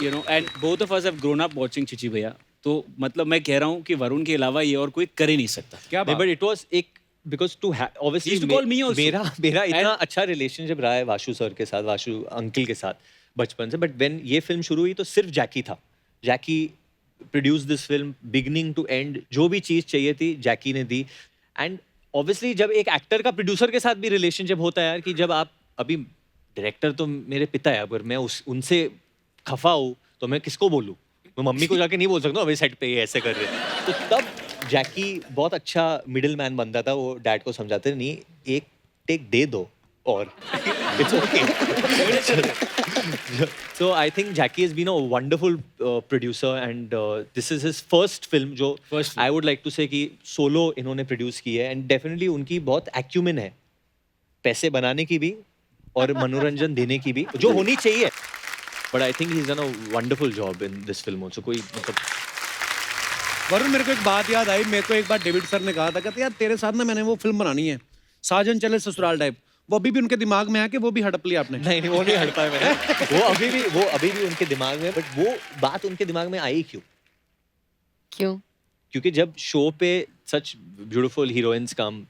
you know and both of us have grown up watching Chichi भैया, तो मतलब मैं कह रहा हूँ कि वरुण के अलावा ये और कोई कर ही नहीं सकता। क्या नहीं, बात? but it was एक because to have He obviously used to call me also. मेरा इतना And- अच्छा रिलेशनशिप रहा है वाशु सर के साथ, वाशु अंकल के साथ बचपन से, बट व्हेन ये फिल्म शुरू हुई तो सिर्फ जैकी था। Jackky produce this film beginning to end, जो भी चीज चाहिए थी जैकी ने दी। एंड ऑब्वियसली जब एक एक्टर का प्रोड्यूसर के साथ भी रिलेशनशिप होता है यार, कि जब आप अभी डायरेक्टर तो मेरे पिता है, अगर मैं उनसे खफा हूँ तो मैं किसको बोलूँ? मैं मम्मी को जाके नहीं बोल सकता अभी सेट पे ये ऐसे कर रहे हैं। तो तब जैकी बहुत अच्छा मिडिल मैन बनता था, वो डैड को समझाते नहीं, एक टेक दे दो और it's okay. So I think Jackie has been a wonderful producer and this is his first film जो First film. I would like to say कि solo इन्होंने produce की है, and definitely उनकी बहुत acumen है पैसे बनाने की भी और मनोरंजन देने की भी, जो होनी चाहिए। But I think he's done a wonderful job in this film also। कोई मतलब वरुण, मेरे को एक बात याद आई, मेरे को एक बार डेविड सर ने कहा था, कहते यार तेरे साथ ना मैंने वो फिल्म बनानी है, साजन चले ससुराल टाइप। वो अभी भी उनके दिमाग में है कि वो भी हड़प लिया आपने? नहीं वो नहीं हट पाया मैंने। वो अभी भी उनके दिमाग में, बट वो बात उनके दिमाग में आई क्यों? क्यों? क्योंकि जब शो पे such beautiful heroines come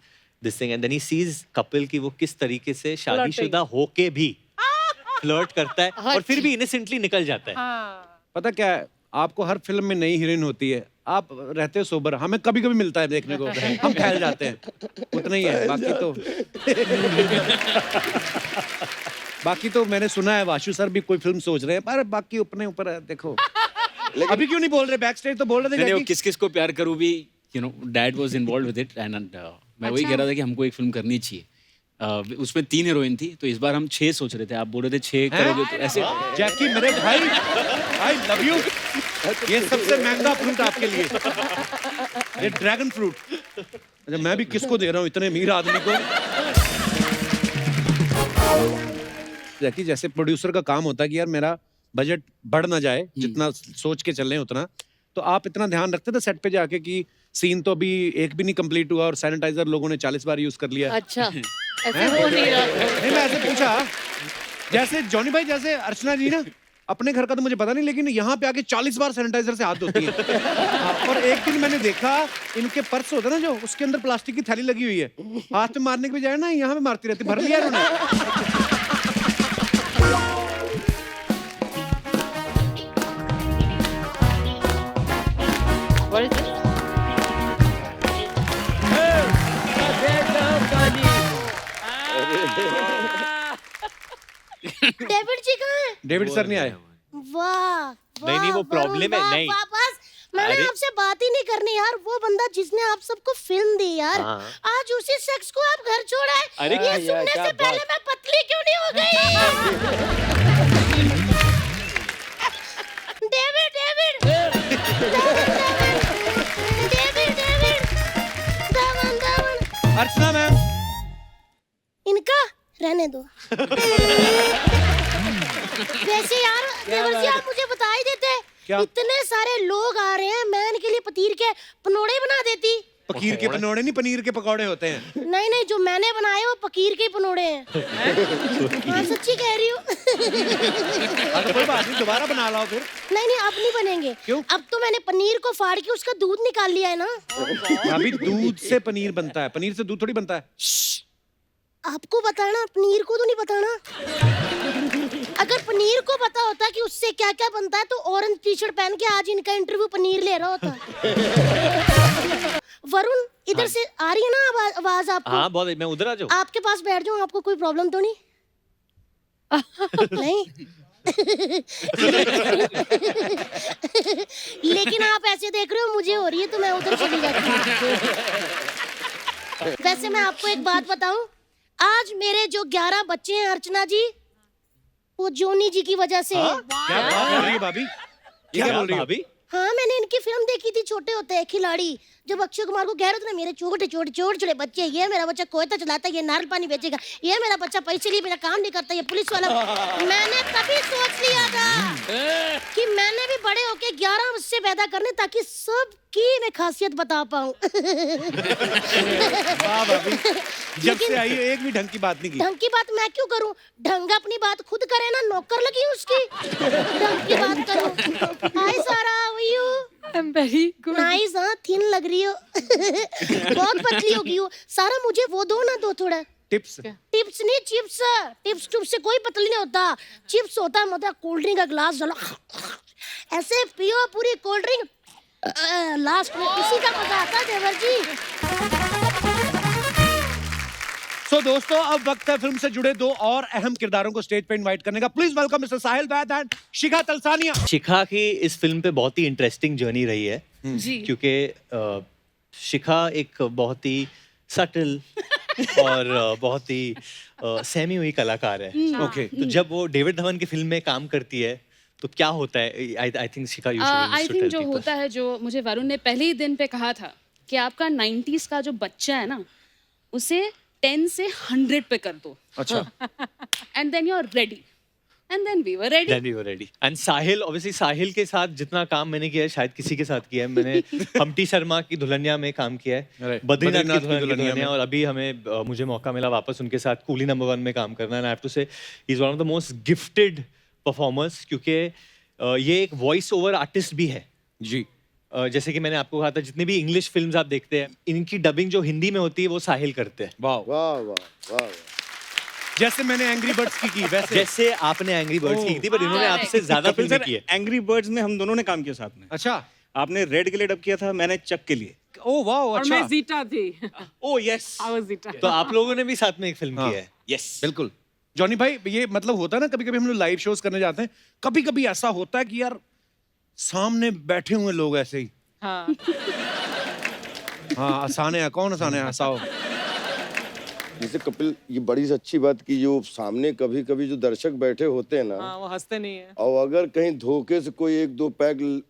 this thing and then he sees Kapil की वो किस तरीके से शादीशुदा होके भी फ्लर्ट करता है और फिर भी इनोसेंटली निकल जाता है। पता क्या है, आपको हर फिल्म में नई हीरोइन होती है, आप रहते हो सोबर, हमें कभी कभी मिलता है देखने को, हम फैल जाते हैं, उतना ही है। बाकी तो मैंने सुना है वाशु सर भी कोई फिल्म सोच रहे हैं, पर बाकी अपने ऊपर है, देखो। अभी क्यों नहीं बोल रहे? बैक स्टेज तो बोल रहे थे नहीं, वो जैकी। किस किस को प्यार करूँ भी, you know dad was involve with it and मैं वही कह रहा था कि हमको एक फिल्म करनी चाहिए। उसमें 3 हीरोइन थी, तो इस बार हम 6 सोच रहे थे। आप बोल रहे थे 6 करोगे तो ऐसे। जैकी मेरे भाई, आई लव यू। ये सबसे महंगा फ्रूट आपके लिए, ये ड्रैगन फ्रूट। अच्छा, मैं भी किसको दे रहा हूँ इतने अमीर आदमी को? जैकी, जैसे प्रोड्यूसर का काम होता है कि यार मेरा बजट बढ़ ना जाए, जितना सोच के चल रहे हैं उतना, तो आप इतना ध्यान रखते थे सेट पे जाके कि सीन तो अभी एक भी नहीं कंप्लीट हुआ और सैनिटाइजर लोगों ने 40 बार यूज कर लिया? अच्छा, ऐसे हो नहीं रहा। नहीं, मैं ऐसे पूछा, जैसे जॉनी भाई, जैसे अर्चना जी ना, अपने घर का तो मुझे पता नहीं, लेकिन यहाँ पे आके 40 बार सैनिटाइजर से हाथ धोती हैं। हाँ, और एक दिन मैंने देखा इनके पर्स होता है ना जो, उसके अंदर प्लास्टिक की थैली लगी हुई है, हाथ में मारने के बजाय ना यहाँ पे मारती रहती, भर लिया इन्होंने। What is it? डेविड जी कहाँ हैं? डेविड सर नहीं आए? वाह नहीं, वो problem है, नहीं। वापस मैंने अरे- आपसे बात ही नहीं करनी यार। वो बंदा जिसने आप सबको फिल्म दी यार, हाँ। आज उसी शख्स को आप घर छोड़ा है। अरे ये यार, सुनने क्या से पहले बात। मैं पतली क्यों नहीं हो गई? डेविड डेविड डेविड डेविड दामन दामन। अर्चना मैम, इनका रहने दो। वैसे यार देवर जी, आप मुझे बता ही देते, क्या? इतने सारे लोग आ रहे हैं, मैं इनके लिए पतीर के पनोड़े बना देती। पकीर के पनौड़े नहीं, पनीर के पकौड़े होते हैं। नहीं नहीं, जो मैंने बनाए वो पकीर के ही पनोड़े हैं। हाँ, सच्ची कह रही हूँ। हाँ, तो कोई बात नहीं, दोबारा बना लाओ फिर। नहीं नहीं, अब नहीं बनेंगे। क्यों? अब तो मैंने पनीर को फाड़ के उसका दूध निकाल लिया है ना। अभी दूध से पनीर बनता है, पनीर से दूध थोड़ी बनता है। आपको बताना, पनीर को तो नहीं बताना। अगर पनीर को पता होता कि उससे क्या क्या बनता है तो ऑरेंज टी शर्ट पहन के आज इनका इंटरव्यू पनीर ले रहा होता। वरुण इधर से आ रही है ना आवाज आपको? हाँ बहुत, मैं उधर आ जाऊँ? आपके पास बैठ जाऊं, आपको कोई प्रॉब्लम तो नहीं? नहीं। लेकिन आप ऐसे देख रहे हो मुझे हो रही है तो मैं उधर चली जाती हूँ। वैसे मैं आपको एक बात बताऊं, आज मेरे जो 11 बच्चे हैं अर्चना जी, वो जोनी जी की वजह से हैं। क्या बात कर रही है भाभी? क्या बोल रही है भाभी? हाँ, मैंने इनकी फिल्म देखी थी छोटे होते हैं खिलाड़ी, जब अक्षय कुमार को कह रहे थे ना मेरे छोटे छोटे छोटे छोटे बच्चे, ये मेरा बच्चा कोयता चलाता है, ये नारियल पानी बेचेगा, ये मेरा बच्चा पैसे लिए मेरा काम नहीं करता, ये पुलिस वाला। मैंने तभी सोच लिया था कि मैंने भी बड़े होके 11 बच्चे पैदा करने ताकि सबकी मैं खासियत बता पाऊं। वाह भाभी, जब से आई है एक भी ढंग की बात नहीं की। ढंग की बात मैं क्यों करूं? ढंग अपनी बात खुद करे ना, नौकर लगी हूं उसकी। ढंग की बात करो। Hi Sara, how are you? I'm very good. Nice, हाँ, थिन लग रही हो। बहुत पतली हो गई हो। सारा मुझे वो दो ना, दो थोड़ा टिप्स। टिप्स नहीं, चिप्स। टिप्स टुप्स से कोई पतली नहीं होता। चिप्स होता है मतलब कोल्ड ड्रिंक का ग्लास डालो, ऐसे पियो पूरी कोल्ड ड्रिंक, लास्ट में इसी का मजा आता है देवर जी। सो दोस्तों, अब वक्त है फिल्म से जुड़े दो और अहम किरदारों को स्टेज पे इनवाइट करने का। Please welcome mister Sahil Vaid and Shikha Talsania. Shikha की इस फिल्म पे बहुत ही इंटरेस्टिंग जर्नी रही है, जी। क्योंकि शिखा एक बहुत ही सटल और बहुत ही सहमी हुई कलाकार है। ओके। तो जब वो डेविड धवन की फिल्म में काम करती है तो क्या होता है? I think Shikha I think जो होता है, जो मुझे वरुण ने पहले ही दिन पे कहा था कि आपका 90s का जो बच्चा है ना, उसे 10 से 100 पे कर दो, अच्छा। And then you are ready, and then we were ready. Then we were ready. And Sahil, obviously Sahil के साथ जितना काम मैंने किया है शायद किसी के साथ किया है। मैंने हम्टी शर्मा की दुल्हनिया में काम किया है, Right. बद्रीनाथ की दुल्हनिया में। और अभी हमें मुझे मौका मिला वापस उनके साथ कूली नंबर 1 में काम करना। एंड आई हैव टू से he is one of the most gifted performers, क्योंकि ये एक वॉइस ओवर आर्टिस्ट भी है जी। जैसे कि मैंने आपको कहा था, जितने भी इंग्लिश फिल्म्स आप देखते हैं, इनकी डबिंग जो हिंदी में होती है वो साहिल करते हैं। वाह वाह वाह वाह। जैसे मैंने एंग्री बर्ड्स की वैसे। जैसे आपने एंग्री बर्ड्स की थी, पर इन्होंने आपसे ज्यादा फिल्में की है। एंग्री बर्ड्स में हम दोनों ने काम किया साथ में। अच्छा। आपने रेड के लिए डब किया था, मैंने चक के लिए। ओह वाह, और अच्छा। मैं जीटा थी। Oh yes, I was zeta. तो आप लोगों ने भी साथ में एक फिल्म की है। यस बिल्कुल। जॉनी भाई, ये मतलब होता है ना, कभी कभी हम लोग लाइव शोज करने जाते हैं, कभी कभी ऐसा होता है कि यार सामने बैठे हुए लोग ऐसे ही, हाँ। हाँ आसाने हैं, कौन आसाने हैं, हंसाओ। जैसे कपिल, ये बड़ी सी अच्छी बात की जो सामने कभी कभी जो दर्शक बैठे होते हैं ना, वो हंसते नहीं है। और अगर कहीं धोखे से कोई 1-2 पैग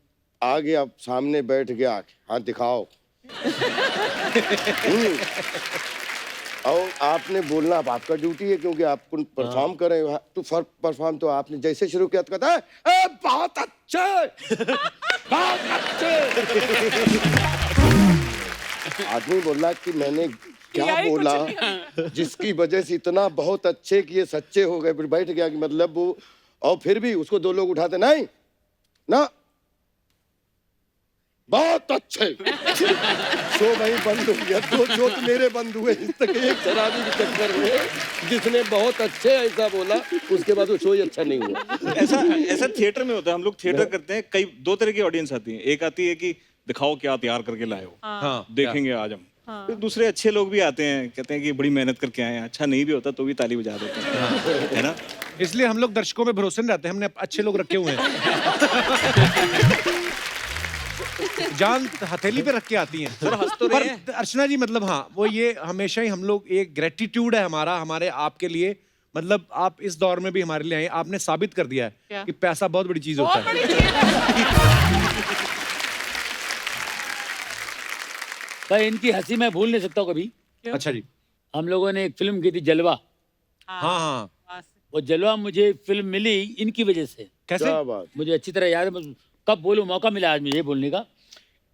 आ गया, सामने बैठ गया, हाँ दिखाओ। और आपने बोलना, अब आपका ड्यूटी है, क्योंकि आपको परफॉर्म कर रहे हो। तो परफॉर्म तो आपने जैसे शुरू किया तो कहता है बहुत अच्छे, बहुत अच्छे। आदमी बोला कि मैंने क्या बोला जिसकी वजह से इतना बहुत अच्छे कि ये सच्चे हो गए। फिर बैठ गया कि मतलब वो, और फिर भी उसको 2 लोग उठाते, नहीं ना बहुत अच्छे। शो वहीं बंद हो गया। 2 शो तो मेरे बंद हुए इस तक, एक शराबी के चक्कर में जिसने बहुत अच्छे ऐसा बोला, उसके बाद वो शो ही अच्छा नहीं हुआ। ऐसा थिएटर में होता है। हम लोग थिएटर करते हैं, कई 2 तरह की ऑडियंस आती है। एक आती है कि दिखाओ क्या तैयार करके लाए हो, हाँ, देखेंगे आज हम। फिर दूसरे अच्छे लोग भी आते हैं, कहते हैं कि बड़ी मेहनत करके आए हैं। अच्छा नहीं भी होता तो भी ताली बजा देते हैं, है ना। इसलिए हम लोग दर्शकों में भरोसे नहीं रहते, हमने अच्छे लोग रखे हुए हैं। जान हथेली पे रख के आती हैं। पर अर्चना जी, मतलब हाँ, वो ये हमेशा ही हम लोग, एक ग्रेटिट्यूड है हमारा, हमारे आपके लिए। मतलब आप इस दौर में भी हमारे लिए आए, आपने साबित कर दिया है कि पैसा बहुत बड़ी चीज होता है। भाई इनकी हंसी मैं भूल नहीं सकता कभी। अच्छा जी। हम लोगों ने एक फिल्म की थी जलवा। हाँ हाँ। वो जलवा मुझे फिल्म मिली इनकी वजह से। कैसे? क्या बात। मुझे अच्छी तरह याद है, कब बोलूं, मौका मिला आज मुझे बोलने का।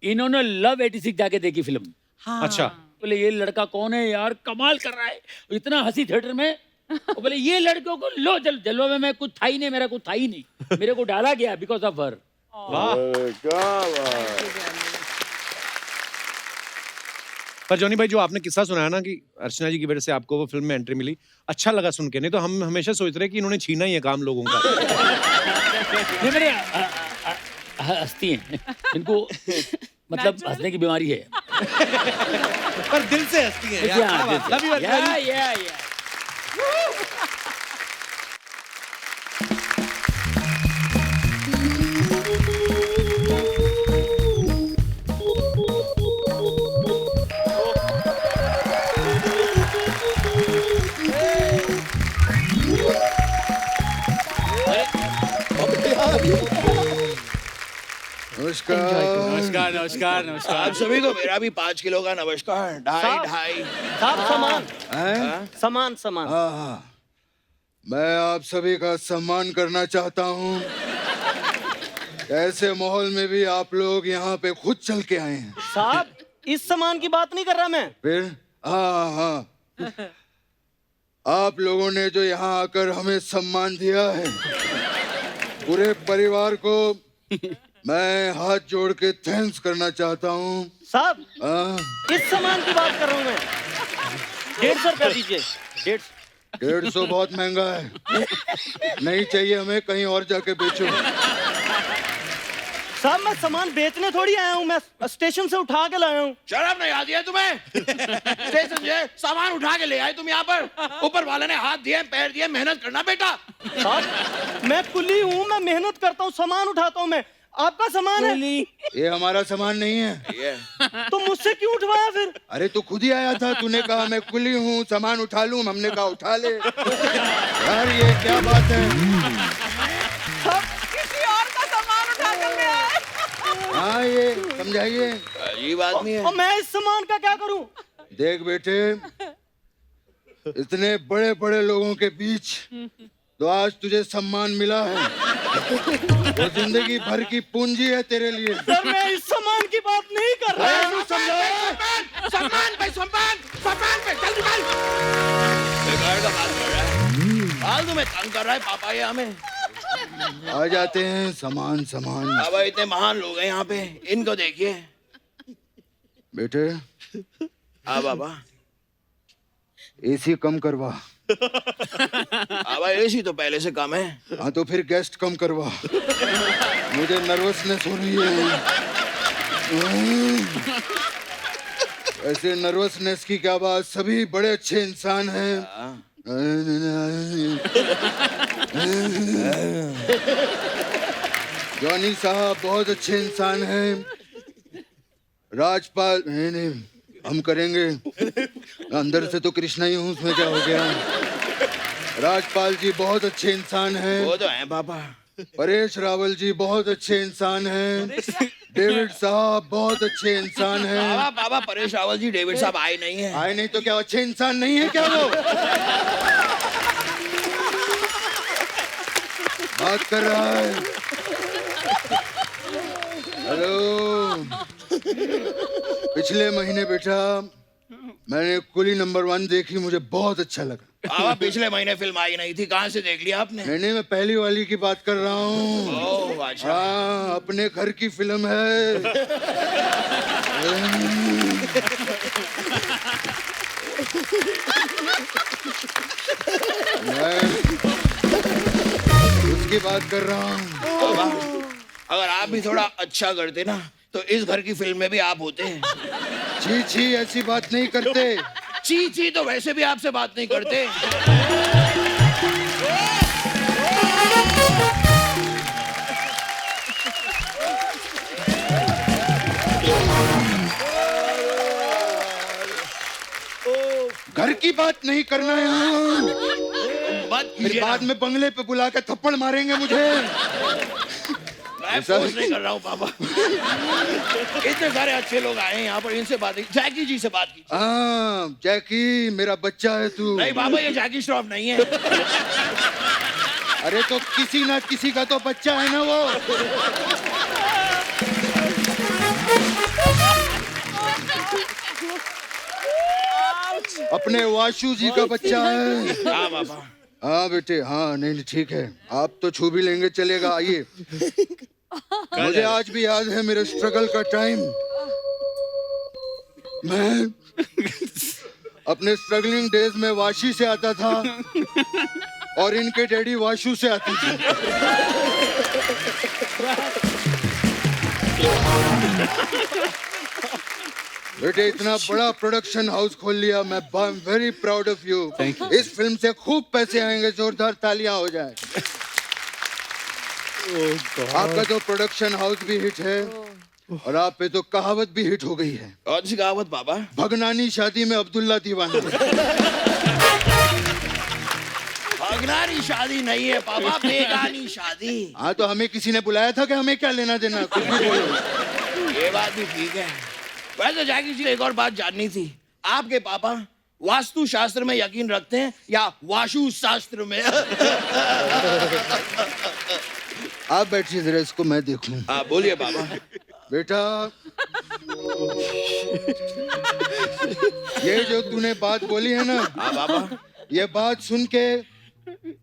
इन्होंने लव 86 जाके देखी फिल्म। अच्छा। बोले ये लड़का कौन है यार, कमाल कर रहा है, इतना हंसी थिएटर में। बोले ये लड़कों को लो, जलवा में मैं कुछ था ही नहीं, मेरा कुछ था ही नहीं, मेरे को डाला गया बिकॉज ऑफ हर। क्या बात। पर जॉनी भाई, जो आपने किस्सा सुनाया ना कि अर्चना जी की वजह से आपको वो फिल्म में एंट्री मिली, अच्छा लगा सुन के। नहीं तो हम हमेशा सोच रहे कि इन्होंने छीना ही है काम लोगों का। ये मेरे हंसती हैं, इनको मतलब हंसने की बीमारी है। पर दिल से हंसती है यार, क्या बात। Love you, Archana। नमस्कार नमस्कार नमस्कार। आप सभी को मेरा भी 5 किलो का नमस्कार। ढाई साहब सामान सामान हाँ, मैं आप सभी का सम्मान करना चाहता हूँ। ऐसे माहौल में भी आप लोग यहाँ पे खुद चल के आए हैं। साहब इस सामान की बात नहीं कर रहा मैं। फिर हाँ, आप लोगों ने जो यहाँ आकर हमें सम्मान दिया है, पूरे परिवार को मैं हाथ जोड़ के थैंक्स करना चाहता हूँ। साहब इस सामान की बात कर रहा हूँ मैं। 150 रुपया दीजिए। 150 बहुत महंगा है, नहीं चाहिए हमें, कहीं और जाके बेचो। साहब मैं सामान बेचने थोड़ी आया हूँ, मैं स्टेशन से उठा के लाया हूँ। शर्म नहीं आती है तुम्हें? स्टेशन से सामान उठा के ले आए तुम यहाँ पर। ऊपर वाले ने हाथ दिए पैर दिए, मेहनत करना बेटा। साहब मैं कुली हूँ, मैं मेहनत करता हूँ, सामान उठाता हूँ मैं। आपका सामान है? ये हमारा सामान नहीं है। तो मुझसे क्यों उठवाया फिर? अरे तू खुद ही आया था, तूने कहा मैं कुली हूँ, सामान उठा लूं, हमने कहा उठा ले। यार ये क्या बात है? किसी और का सामान उठा कर ले आए। हाँ ये समझाइए। अजीब आदमी है। और मैं इस सामान का क्या करूं? देख बेटे, इतने बड़े बड़े लोगों के बीच तो आज तुझे सम्मान मिला है, वो जिंदगी भर की पूंजी है तेरे लिए। सर मैं इस सामान की बात नहीं कर रहा हूँ। सम्मान पे जल्दी चल। बेकार का बात कर रहा है, फालतू में तंग कर रहा है पापा ये हमें। आ जाते हैं सामान। बाबा इतने महान लोग हैं यहाँ पे, इनको देखिए। बेटे बाबा एसी कम करवा। बाबा एसी तो पहले से कम है। हाँ तो फिर गेस्ट कम करवा, मुझे नर्वसनेस हो रही है। ऐसे नर्वसनेस की क्या बात, सभी बड़े अच्छे इंसान हैं। जॉनी साहब बहुत अच्छे इंसान हैं। राजपाल नहीं, हम करेंगे। अंदर से तो कृष्णा ही हूँ, उसमें क्या हो गया। राजपाल जी बहुत अच्छे इंसान हैं। वो तो हैं पापा। परेश रावल जी बहुत अच्छे इंसान हैं। डेविड साहब बहुत अच्छे इंसान हैं। बाबा परेश रावल जी डेविड साहब आए नहीं है। आए नहीं तो क्या अच्छे इंसान नहीं है क्या वो? बात कर रहा है। हेलो, पिछले महीने बेटा मैंने कुली नंबर 1 देखी, मुझे बहुत अच्छा लगा। बाबा पिछले महीने फिल्म आई नहीं थी, कहाँ से देख लिया आपने? नहीं, मैं पहली वाली की बात कर रहा हूँ। अच्छा। हाँ, अपने घर की फिल्म है। मैं उसकी बात कर रहा हूँ। अगर आप भी थोड़ा अच्छा करते ना तो इस घर की फिल्म में भी आप होते हैं। छी छी ऐसी बात नहीं करते। छी छी तो वैसे भी आपसे बात नहीं करते। घर की बात नहीं करना यहाँ। फिर बाद में बंगले पे बुला के थप्पड़ मारेंगे मुझे। मैं फोर्स नहीं कर रहा हूँ पापा। इतने सारे अच्छे लोग आए हैं यहाँ पर, इनसे बात जैकी जी से बात की। हाँ जैकी मेरा बच्चा है तू। नहीं बाबा ये जैकी श्रॉफ नहीं है। अरे तो किसी ना किसी का तो बच्चा है ना वो। अपने वाशु जी का बच्चा है। हाँ बाबा। हाँ बेटे, हाँ नहीं ठीक है, आप तो छू भी लेंगे चलेगा। आइए। मुझे आज भी याद है मेरे स्ट्रगल का टाइम। मैं अपने स्ट्रगलिंग डेज में वाशी से आता था और इनके डैडी वाशु से आते थे। बेटे इतना बड़ा प्रोडक्शन हाउस खोल लिया, मैं I am very proud of you. Thank you. इस फिल्म से खूब पैसे आएंगे, जोरदार तालियां हो जाए। आपका तो प्रोडक्शन हाउस भी हिट है और आप पे तो कहावत भी हिट हो गई है। कौन सी कहावत पापा? भगनानी शादी में अब्दुल्ला दीवाना। भगनानी शादी नहीं है पापा, बेगानी शादी। हाँ तो हमें किसी ने बुलाया था कि हमें क्या लेना देना, कुछ भी बोलो। ये बात भी ठीक है। वैसे जैकी जी एक और बात जाननी थी, आपके पापा वास्तु शास्त्र में यकीन रखते हैं या वाशु शास्त्र में? आप बैठिए जरा, इसको मैं देखूं। आप बोलिए पापा। बेटा ये जो तूने बात बोली है ना, हाँ पापा। ये बात सुन के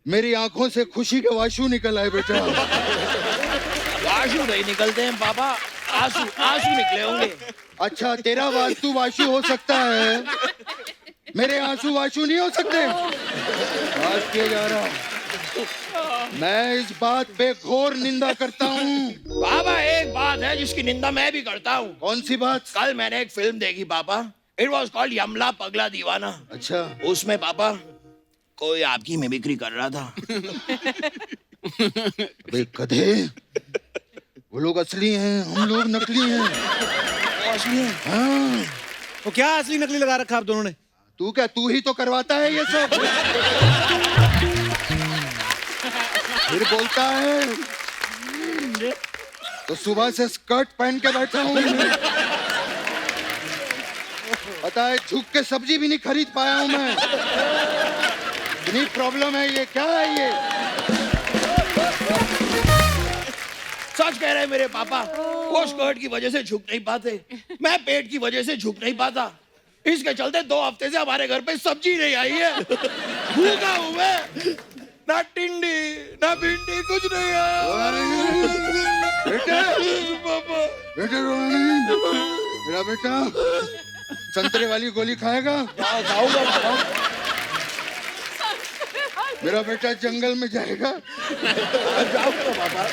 मेरी आंखों से खुशी के वाशु निकल आए बेटा। वाशु नहीं निकलते हैं पापा, आंसू आंसू निकले होंगे। अच्छा तेरा वास्तु वाशु हो सकता है, मेरे आंसू वाशु नहीं हो सकते। बात किया जा रहा, मैं इस बात पे घोर निंदा करता हूँ। पापा एक बात है जिसकी निंदा मैं भी करता हूँ। कौन सी बात? कल मैंने एक फिल्म देखी पापा, इट वॉज कॉल्ड यमला पगला दीवाना। अच्छा। उसमें पापा कोई आपकी मिमिक्री कर रहा था। अबे गधे, वो लोग असली हैं, हम लोग नकली हैं। वो असली है? हाँ। तो क्या असली नकली लगा रखा आप दोनों ने? तू क्या, तू ही तो करवाता है ये सब। फिर बोलता है तो सुबह से स्कर्ट पहन के बैठा हूँ। पता है झुक के सब्जी भी नहीं खरीद पाया हूँ मैं। इतनी प्रॉब्लम है, ये क्या है ये? सच कह रहे हैं मेरे पापा, वो स्कर्ट की वजह से झुक नहीं पाते, मैं पेट की वजह से झुक नहीं पाता। इसके चलते 2 हफ्ते से हमारे घर पे सब्जी नहीं आई है। भूखा हूँ मैं, ना टिंडी ना भिंडी, कुछ नहीं आया। बेटे, पापा बेटे रोना नहीं। मेरा बेटा संतरे वाली गोली खाएगा? खाऊंगा पापा। मेरा बेटा जंगल में जाएगा, जाऊंगा पापा।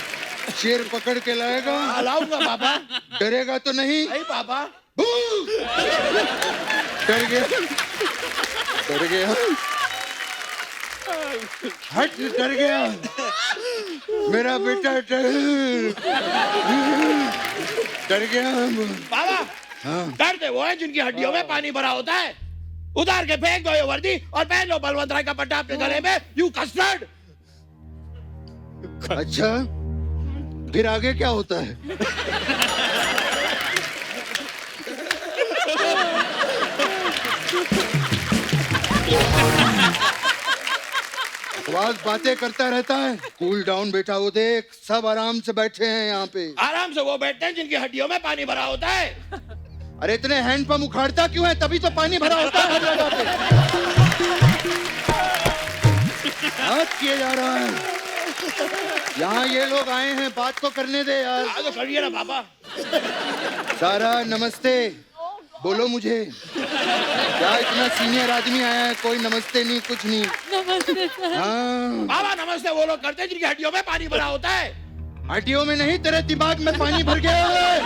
शेर पकड़ के लाएगा, लाऊंगा पापा। डरेगा तो नहीं? नहीं पापा। डर गया, डर गया, हट, डर गया मेरा बेटा, डर गया। पापा हाँ। डरते वो हैं जिनकी हड्डियों में पानी भरा होता है। उतार के फेंक दो ये वर्दी और पहन लो बलवंत राय का पट्टा अपने गले में, यू कस्टर्ड। अच्छा फिर आगे क्या होता है? बकवास बातें करता रहता है। कूल डाउन बेटा, वो देख सब आराम से बैठे हैं यहाँ पे। आराम से वो बैठते हैं जिनकी हड्डियों में पानी भरा होता है। अरे इतने हैंडपंप उखाड़ता क्यों है? तभी तो पानी भरा होता है हर जगह पे। बात किया जा रहा है, यहाँ ये लोग आए हैं, बात तो करने दे यार। तो करिए ना पापा। सारा नमस्ते बोलो मुझे। क्या इतना सीनियर आदमी आया है, कोई नमस्ते नहीं, कुछ नहीं। नमस्ते सर। हाँ पापा नमस्ते वो लोग करते हैं जिनकी हड्डियों में पानी भरा होता है। हड्डियों में नहीं, तेरे दिमाग में पानी भर गया है।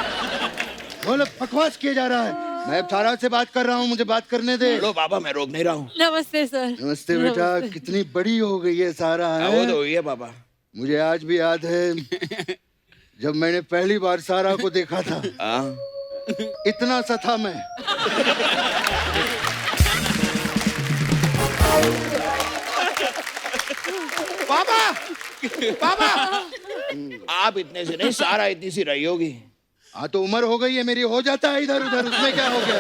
बोलो, बकवास किया जा रहा है। मैं सारा से बात कर रहा हूँ, मुझे बात करने दे। लो पापा मैं रोक नहीं रहा हूँ। नमस्ते सर। नमस्ते बेटा, कितनी बड़ी हो गई है सारा। वो तो हुई है पापा। मुझे आज भी याद है जब मैंने पहली बार सारा को देखा था। इतना सा था मैं। पापा पापा आप इतने से नहीं, सारा इतनी सी रही होगी। हाँ तो उम्र हो गई है मेरी, हो जाता है इधर उधर, उसमें क्या हो गया।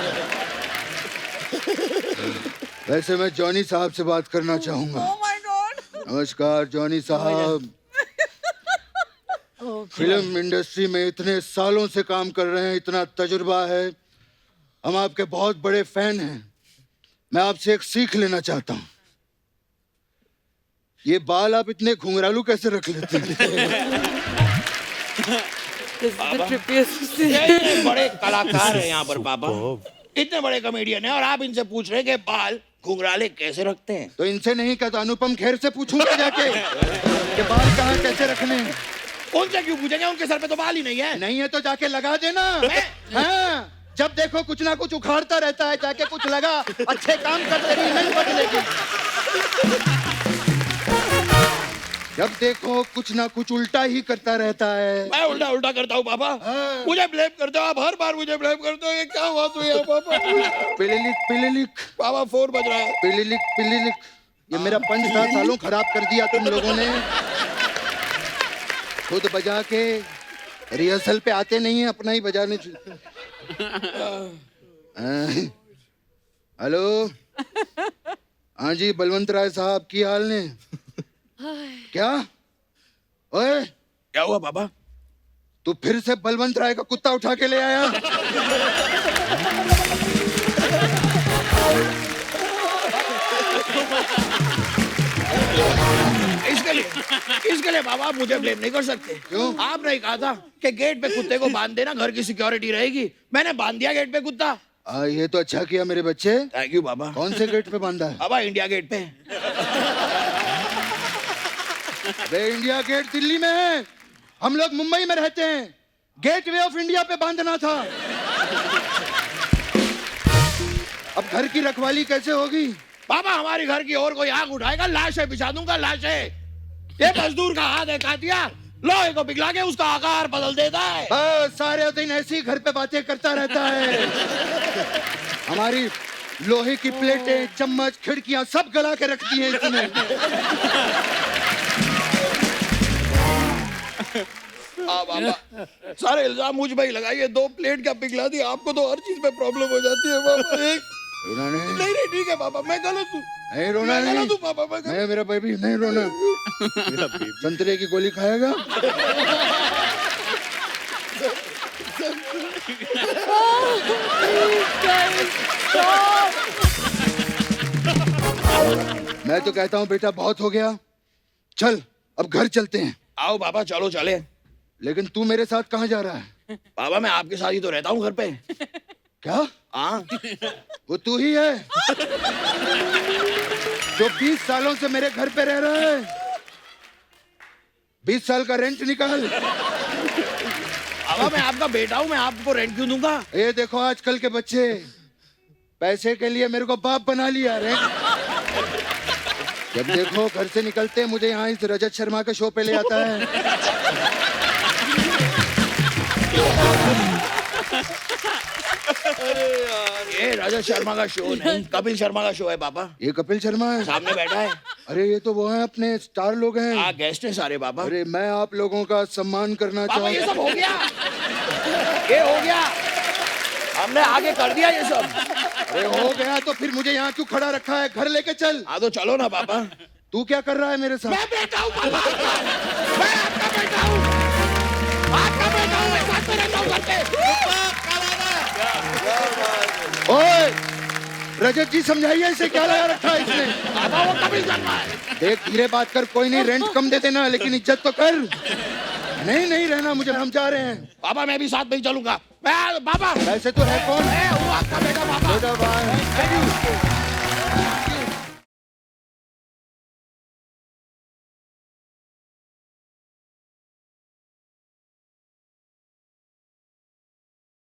वैसे मैं जॉनी साहब से बात करना चाहूंगा। Oh my God। नमस्कार जॉनी साहब। फिल्म इंडस्ट्री में इतने सालों से काम कर रहे हैं, इतना तजुर्बा है, हम आपके बहुत बड़े फैन हैं। मैं आपसे एक सीख लेना चाहता हूँ। ये बाल आप इतने घुंघरालू कैसे रख लेते हैं? इतने बड़े कलाकार हैं यहाँ पर पापा, इतने बड़े कॉमेडियन हैं और आप इनसे पूछ रहे हैं कि बाल घुंघराले कैसे रखते हैं। तो इनसे नहीं कहता, अनुपम खेर से पूछूंगा जाके कि बाल कहाँ कैसे रखने हैं। उनसे क्यों पूछेंगे, उनके सर पे तो बाल ही नहीं है। नहीं है तो जाके लगा देना। हाँ जब देखो कुछ ना कुछ उखाड़ता रहता है, जाके कुछ लगा अच्छे काम करते रही नहीं बदलेगी। जब देखो कुछ ना कुछ उल्टा ही करता रहता है। मैं उल्टा उल्टा करता हूँ पापा। हाँ। मुझे ब्लेम करते हो आप, हर बार मुझे ब्लेम करते हो। ये क्या हुआ तू यार पापा? पीले लिख पापा फोन बज रहा है। पीले लिख। ये मेरा 5 सालों खराब कर दिया तुम लोगों ने। खुद बजा के रिहर्सल पे आते नहीं है, अपना ही बजाने। हेलो, हाँ जी बलवंत राय साहब, की हाल ने? क्या ओए, क्या हुआ पापा? तू फिर से बलवंत राय का कुत्ता उठा के ले आया? इसके लिए बाबा आप मुझे ब्लेम नहीं कर सकते। क्यों? आपने कहा था कि गेट पे कुत्ते को बांध देना, घर की सिक्योरिटी रहेगी। मैंने बांध दिया गेट पे कुत्ता। ये तो अच्छा किया मेरे बच्चे। थैंक यू बाबा। कौन से गेट पे बांधा है? बाबा इंडिया गेट पे। अबे इंडिया गेट दिल्ली में है, हम लोग मुंबई में रहते हैं। गेट वे ऑफ इंडिया पे बांधना था। अब घर की रखवाली कैसे होगी? बाबा हमारी घर की ओर कोई आग उठाएगा, लाशें बिछा दूंगा, लाशें। ये मजदूर का हाथ है, कातिया लोहे को पिघला के उसका आकार बदल देता है। सारे दिन ऐसी घर पे बातें करता रहता है। हमारी लोहे की प्लेटें, चम्मच, खिड़कियां सब गला के रख दी है इसने। बाबा सारे इल्जाम मुझ पे ही लगाइए। 2 प्लेट क्या पिघला दी, आपको तो हर चीज में प्रॉब्लम हो जाती है बाबा। रोना नहीं। नहीं ठीक है बाबा, मैं गलत हूँ। नहीं रोना नहीं। गलत हूँ पापा, मैं मेरा बेबी नहीं रोना। संतरे की गोली खाएगा? मैं तो कहता हूँ बेटा बहुत हो गया, चल अब घर चलते हैं। आओ बाबा चलो चले। लेकिन तू मेरे साथ कहाँ जा रहा है? बाबा मैं आपके साथ ही तो रहता हूँ घर पे। क्या? हाँ वो तू ही है जो 20 सालों से मेरे घर पे रह रहा है। 20 साल का रेंट निकाल। बाबा मैं आपका बेटा हूँ, मैं आपको रेंट क्यों दूंगा? ये देखो आजकल के बच्चे पैसे के लिए मेरे को बाप बना लिया। रेंट जब देखो घर से निकलते मुझे यहाँ इस रजत शर्मा के शो पे ले आता है। ये रजत शर्मा का शो नहीं, कपिल शर्मा का शो है पापा। ये कपिल शर्मा है? सामने बैठा है। अरे ये तो वो है अपने स्टार लोग हैं। गेस्ट हैं सारे बाबा। अरे मैं आप लोगों का सम्मान करना बाबा ये चाहूँ। सब हो गया, ये हो गया, हमने आगे कर दिया ये सब। अरे हो गया तो फिर मुझे यहाँ क्यों खड़ा रखा है? घर लेके चल। हाँ तो चलो ना पापा। तू क्या कर रहा है मेरे साथ? मैं बेटा हूँ पापा, मैं आपका बेटा हूँ, आपका बेटा हूँ, मैं साथ में रहता हूँ घर पे। ओए रजत जी समझाइए इसे, क्या लगा रखा है इसने? पापा वो कपिल शर्मा है। देख धीरे बात कर, कोई नहीं रेंट कम दे देना लेकिन इज्जत तो कर। नहीं रहना मुझे, हम जा रहे हैं। पापा मैं भी साथ में ही चलूंगा। मैं पापा वैसे तो है कौन? मैं हूँ आपका बेटा पापा। बेटा बाय।